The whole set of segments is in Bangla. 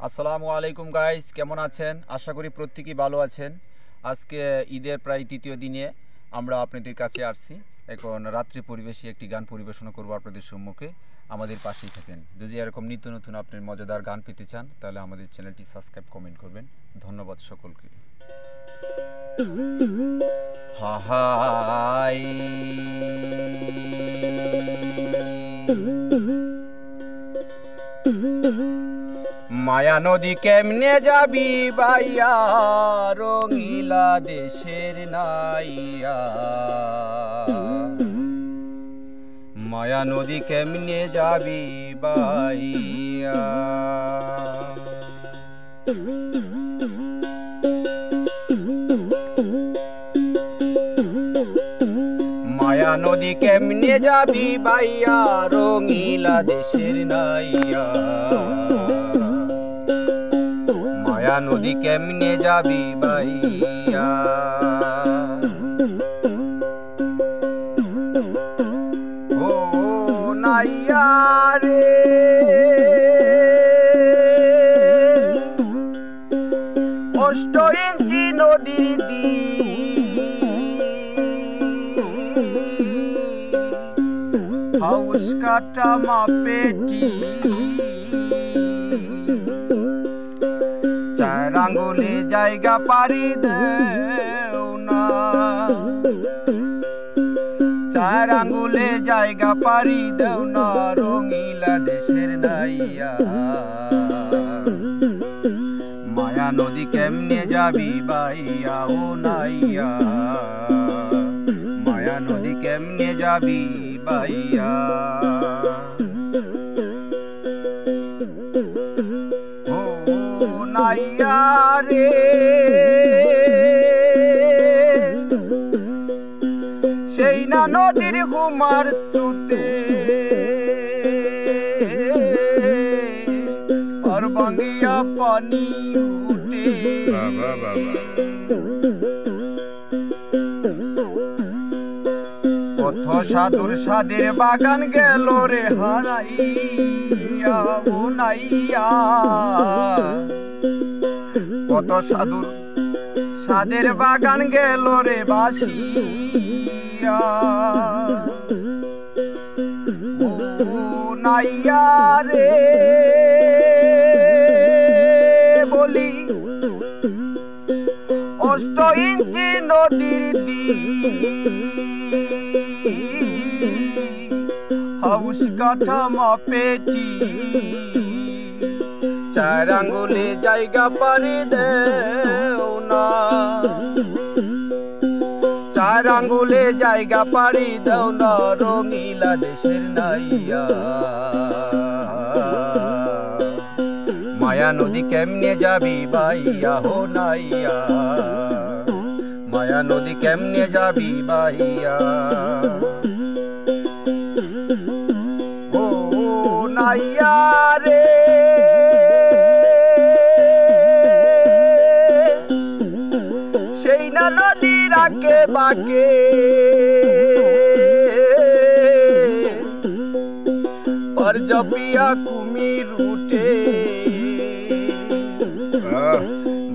আসসালামু আলাইকুম গাইস, কেমন আছেন? আশা করি প্রত্যেকেই ভালো আছেন। আজকে ঈদের প্রায় তৃতীয় দিনে আমরা আপনাদের কাছে আসছি। এখন রাত্রি পরিবেশে একটি গান পরিবেশন করব আপনাদের সম্মুখে। আমাদের পাশেই থাকেন। যদি এরকম নিত্য নতুন আপনি মজাদার গান পেতে চান তাহলে আমাদের চ্যানেলটি সাবস্ক্রাইব কমেন্ট করবেন। ধন্যবাদ সকলকে। হাই মায়া নদী কেমনে যাবি বাইয়া, রঙিলা দেশের নাইয়া। মায়া নদী কেমনে যাবি বাইয়া। মায়া নদী কেমনে যাবি বাইয়া, রঙিলা দেশের নাইয়া। মায়া নদী কেমনে যাবি বাইয়া। ও নাইয়া রে অষ্ট ইঞ্চি নদীর হাউস কাটা মাপেটি, চার আঙ্গুলে জায়গা পারি দেও না। চার আঙ্গুলে জায়গা পারি দেও না, রঙিলা দেশের নাইয়া। মায়া নদী কেমনে যাবি বাইয়া ও নাইয়া। মায়া নদী কেমনে যাবি বাইয়া। ও নাইয়া রে সেই না নদীর হুমার সুতে, আর ভাঙ্গিয়া পানি উঠে। পথ সাধুর সাদের বাগান গেল রে হারাইয়া ও নাইয়া। কত সাধুর সাদের বাগান গেল রে বাসিয়া। ও নাইয়া রে বলি অষ্ট ইঞ্চি নদীর হাউস কাঠা মাপেটি, চার আঙ্গুলে জায়গা পারি দেও না। চার আঙ্গুলে জায়গা পারি দেও না, রঙিলা দেশের নাইয়া। মায়া নদী কেমনে যাবি বাইয়া হো নাইয়া। মায়া নদী কেমনে যাবি বাইয়া। ও নাইয়া রে সেই না নদীর আঁকে বাঁকে, আর জপিয়া কুমির উঠে।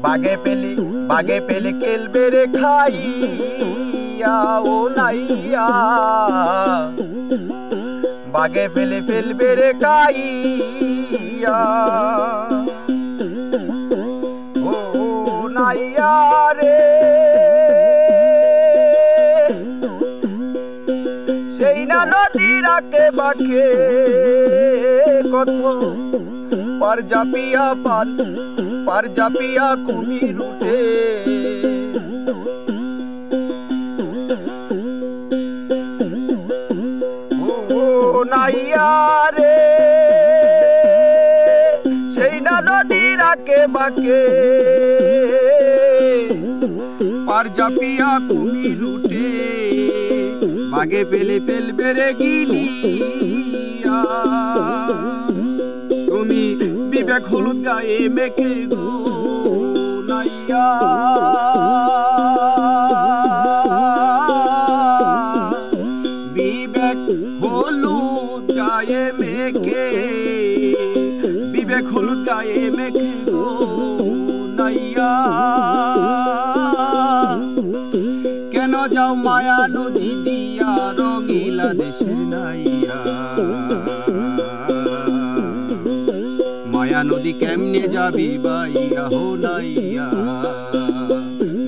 বাগে পেলে খেলবে রে খাইয়া ও নাইয়া। বাগে ফেলবে রে খাইয়া। ও নাইয়া রে সেই না নদীর আঁকে বাঁকে, কত পার জাপিয়া কুমির উঠে। ও নাইয়া রে সেই না নদীর আঁকে বাঁকে, পার জাপিয়া কুমির উঠে। বাগে ফেলবে রে গিলিয়া। তুমি বিবেক হলুদ গায়ে মেখে গো নাইয়া। বিবেক হলুদ গায়ে মেখে, বিবেক হলুদ গায়ে মেখে গো নাইয়া, কেন যাও মায়া নদী দিয়া রঙিলা দেশের নাইয়া। মায়া নদী কেমনে যাবি বাইয়া হো নাইয়া,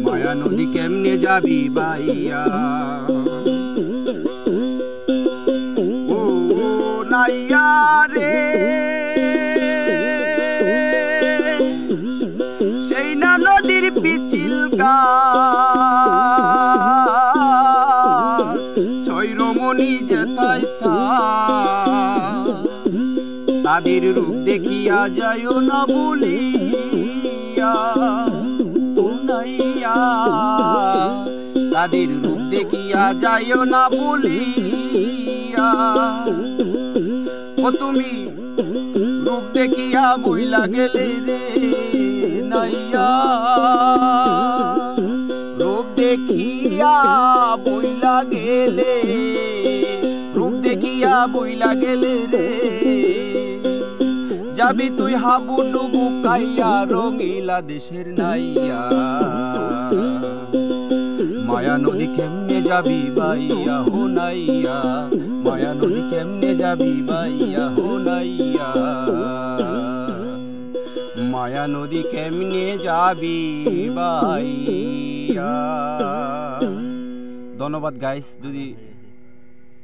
মায়া নদী কেমনে যাবি বাইয়া। ও নাইয়া রে সেই না নদীর পিছিল ছয় রমণী যেথায় তাদের রূপ দেখিয়া যাইও না বলিয়া ও নাইয়া, তাদের রূপ দেখিয়া যাইও না বলিয়া। ও তুমি রূপ দেখিয়া বইলা গেলে রে নাইয়া, রূপ দেখিয়া বইলা গেলে, রূপ দেখিয়া বইলা গেলে রে। যাবি তুই হাবুডুবু কাইয়া রঙিলা দেশের নাইয়া। মায়া নদী কেমনে যাবি বাইয়া হো নাইয়া, মায়া নদী কেমনে যাবি বাইয়া হো নাইয়া, মায়া নদী কেমনে যাবি বাইয়া। ধন্যবাদ গাইস। যদি